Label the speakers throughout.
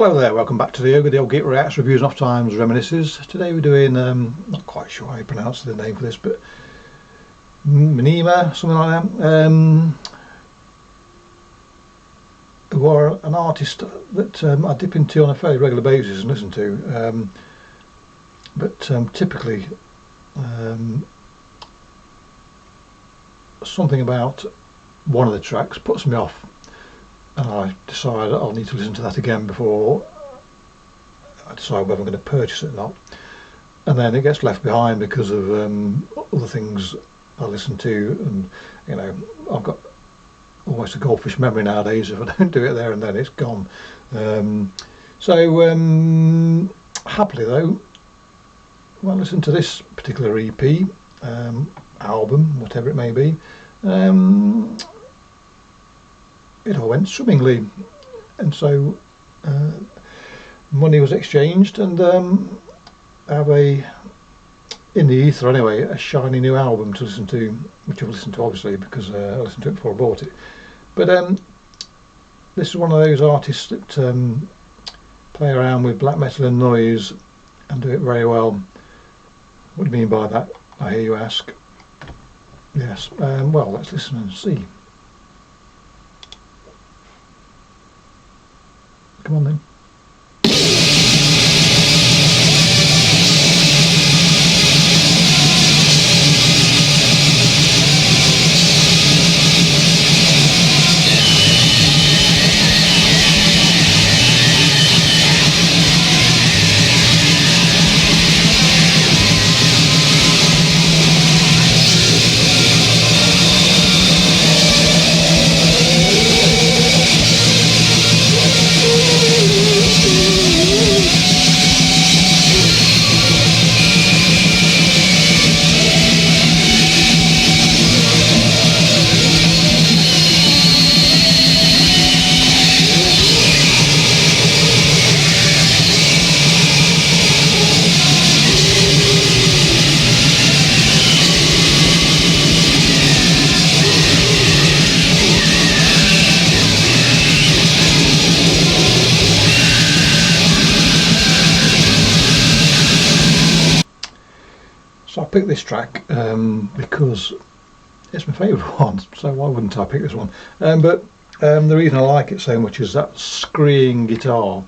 Speaker 1: Hello there, welcome back to the Ogre, the old Geek Reacts, Reviews and Off Times Reminisces. Today we're doing, not quite sure how you pronounce the name for this, but Mnήma, something like that, who are an artist that I dip into on a fairly regular basis and listen to, but typically something about one of the tracks puts me off. And I decide I'll need to listen to that again before I decide whether I'm going to purchase it or not. And then it gets left behind because of other things I listen to, and you know, I've got almost a goldfish memory nowadays. If I don't do it there and then, it's gone. Happily though, when I listen to this particular EP, album, whatever it may be, it all went swimmingly, and so money was exchanged, and I have in the ether anyway, a shiny new album to listen to, which I've listened to obviously because I listened to it before I bought it. But this is one of those artists that play around with black metal and noise and do it very well. What do you mean by that, I hear you ask? Yes, well, let's listen and see. Come on then. So I picked this track because it's my favourite one, so why wouldn't I pick this one? But the reason I like it so much is that screeing guitar,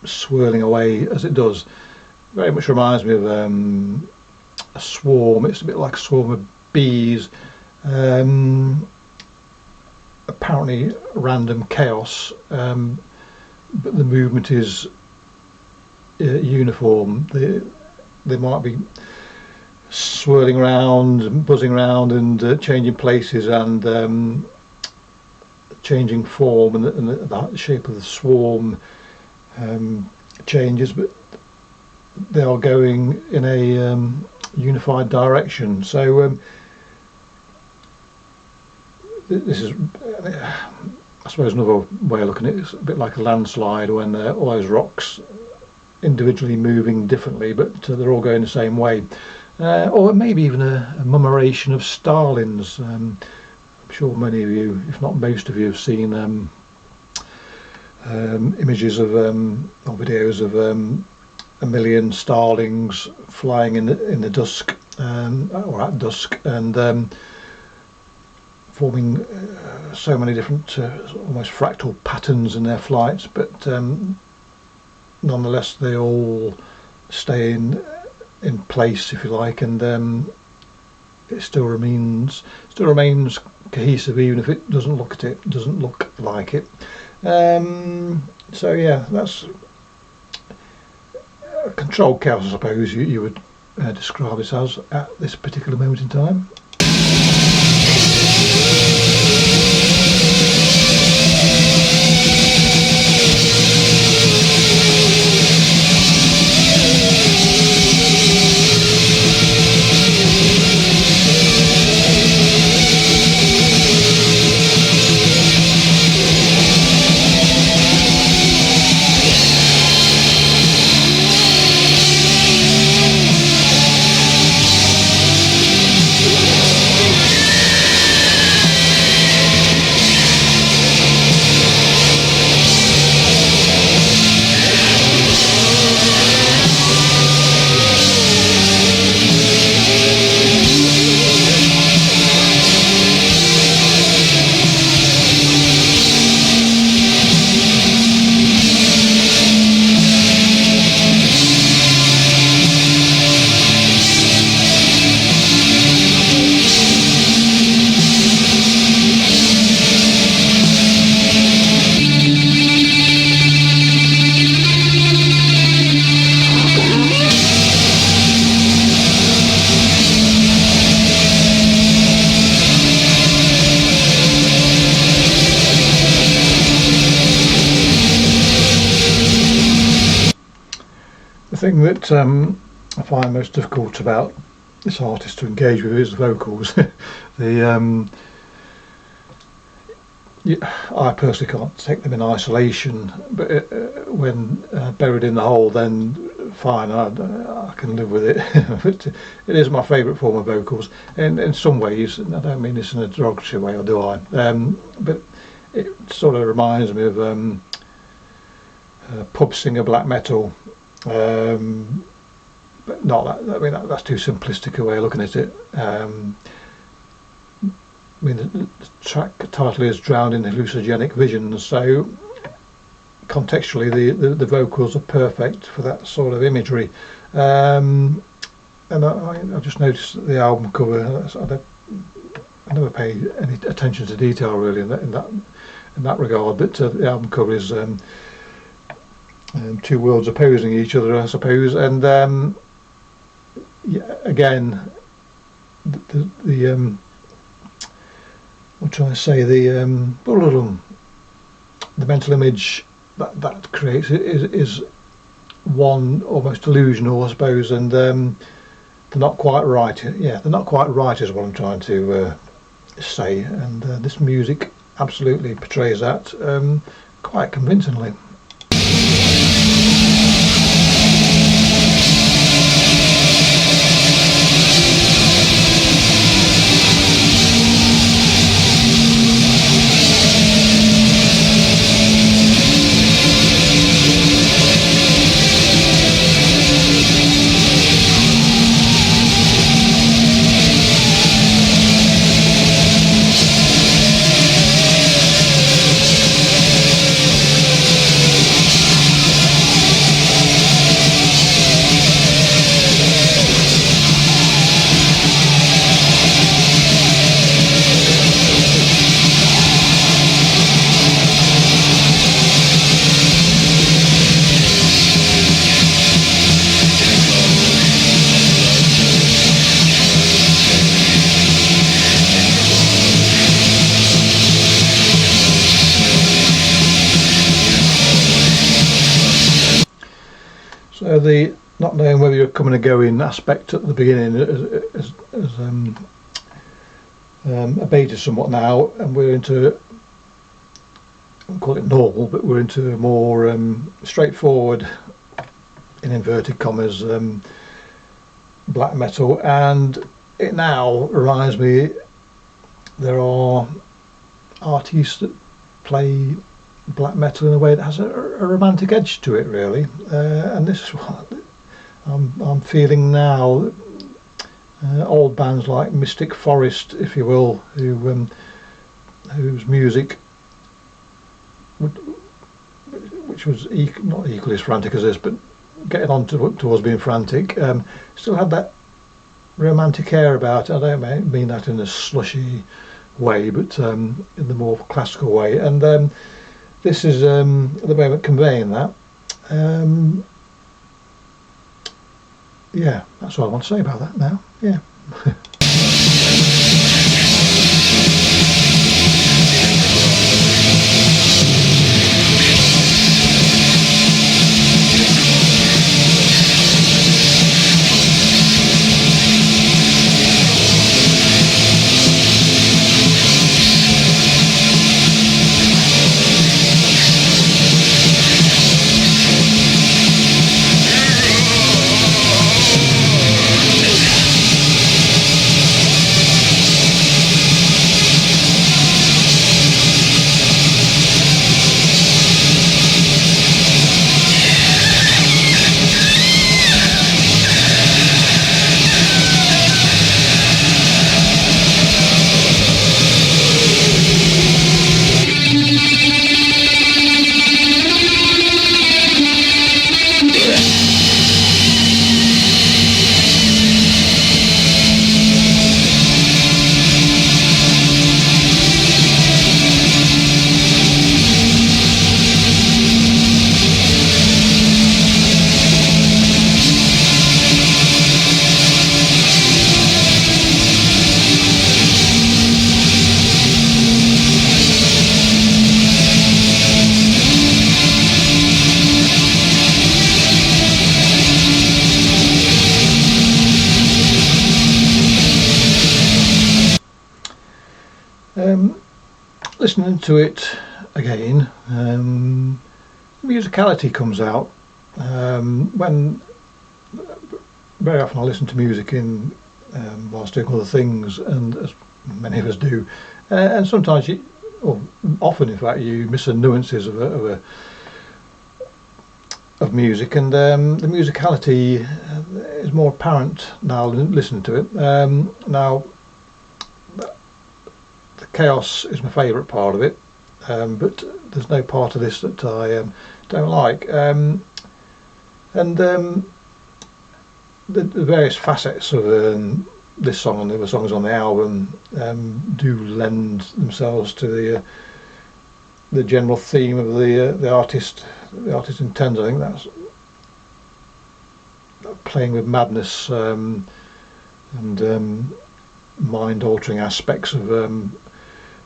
Speaker 1: swirling away as it does. Very much reminds me of a swarm. It's a bit like a swarm of bees. Apparently random chaos, but the movement is uniform. They might be swirling around and buzzing around and changing places and changing form, and the shape of the swarm changes, but they are going in a unified direction. So this is, I suppose, another way of looking at it. It's a bit like a landslide when all those rocks individually moving differently, but they're all going the same way, or maybe even a mummeration of starlings. I'm sure many of you, if not most of you, have seen images of or videos of a million starlings flying in the dusk, or at dusk, and forming so many different almost fractal patterns in their flights, but nonetheless they all stay in place, if you like, and it still remains cohesive, even if it doesn't look like it. So yeah, that's controlled chaos, I suppose you would describe it as at this particular moment in time. The thing that I find most difficult about this artist to engage with is the vocals. I personally can't take them in isolation, but when buried in the hole, then fine, I can live with it. But it is my favourite form of vocals, and in some ways, and I don't mean this in a derogatory way, or do I? But it sort of reminds me of pub singer black metal, but not that. I mean, that's too simplistic a way of looking at it. I mean, the track title is "Drowned in Hallucinogenic Visions," so contextually the vocals are perfect for that sort of imagery. And I just noticed that the album cover, I never pay any attention to detail really in that regard, but the album cover is two worlds opposing each other, I suppose, and yeah, again the I'm trying to say the mental image that creates is one almost delusional, I suppose, and they're not quite right. Yeah, they're not quite right is what I'm trying to say, and this music absolutely portrays that quite convincingly. So the not knowing whether you're coming or going aspect at the beginning has abated somewhat now, and we're into, I won't call it normal, but we're into more straightforward, in inverted commas, black metal, and it now reminds me there are artists that play black metal in a way that has a romantic edge to it, really, and this is what I'm feeling now. Old bands like Mystic Forest, if you will, whose music which was not equally as frantic as this, but getting on towards being frantic, still had that romantic air about it. I don't mean that in a slushy way, but in the more classical way, and this is at the moment conveying that. Yeah, that's all I want to say about that now. Yeah. listening to it again, musicality comes out. When very often I listen to music in whilst doing other things, and as many of us do, and sometimes or often in fact, you miss the nuances of music, and the musicality is more apparent now listening to it. Now, the chaos is my favourite part of it, but there's no part of this that I don't like. The various facets of this song and the other songs on the album do lend themselves to the general theme of the artist. The artist intends. I think that's playing with madness and mind-altering aspects of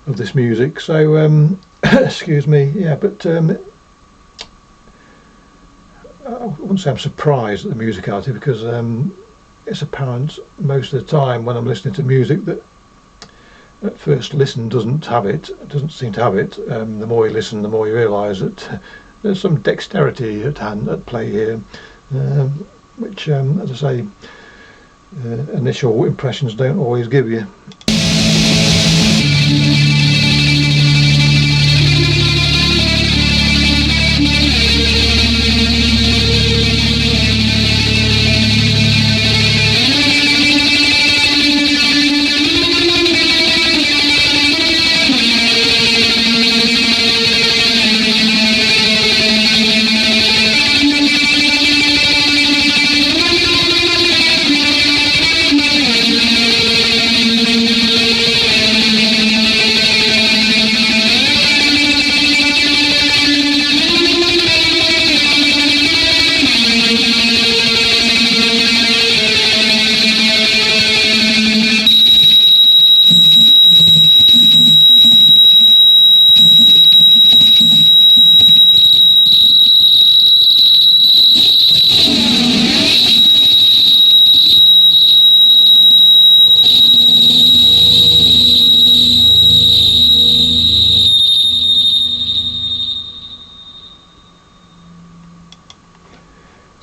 Speaker 1: this music. So excuse me. Yeah, but I wouldn't say I'm surprised at the musicality, because it's apparent most of the time when I'm listening to music that at first listen doesn't seem to have it. The more you listen, the more you realise that there's some dexterity at play here, which, as I say, initial impressions don't always give you.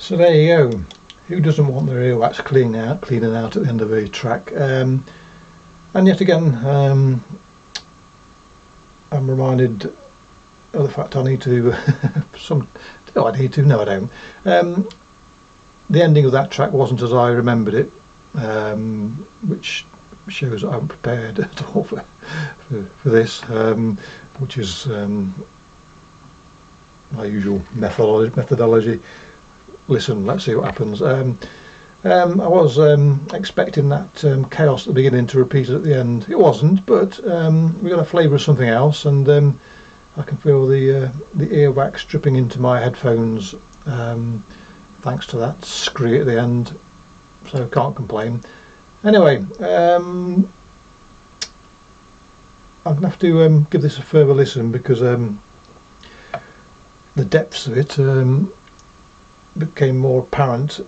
Speaker 1: So there you go. Who doesn't want their earwax cleaning out at the end of a track? And yet again, I'm reminded of the fact I need to no, I don't. The ending of that track wasn't as I remembered it, which shows that I'm prepared at all for this, which is my usual methodology. Listen, let's see what happens. I was expecting that chaos at the beginning to repeat it at the end. It wasn't, but we got a flavour of something else, and I can feel the earwax dripping into my headphones thanks to that scree at the end, so can't complain. Anyway, I'm going to have to give this a further listen, because the depths of it became more apparent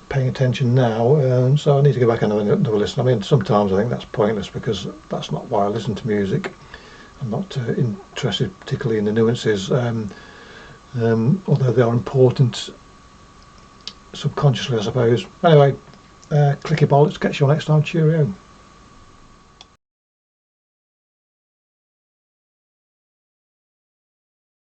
Speaker 1: paying attention now, so I need to go back and have another listen. I mean, sometimes I think that's pointless, because that's not why I listen to music. I'm not interested particularly in the nuances, although they are important subconsciously, I suppose. Anyway, clicky bollocks, catch you all next time. Cheerio.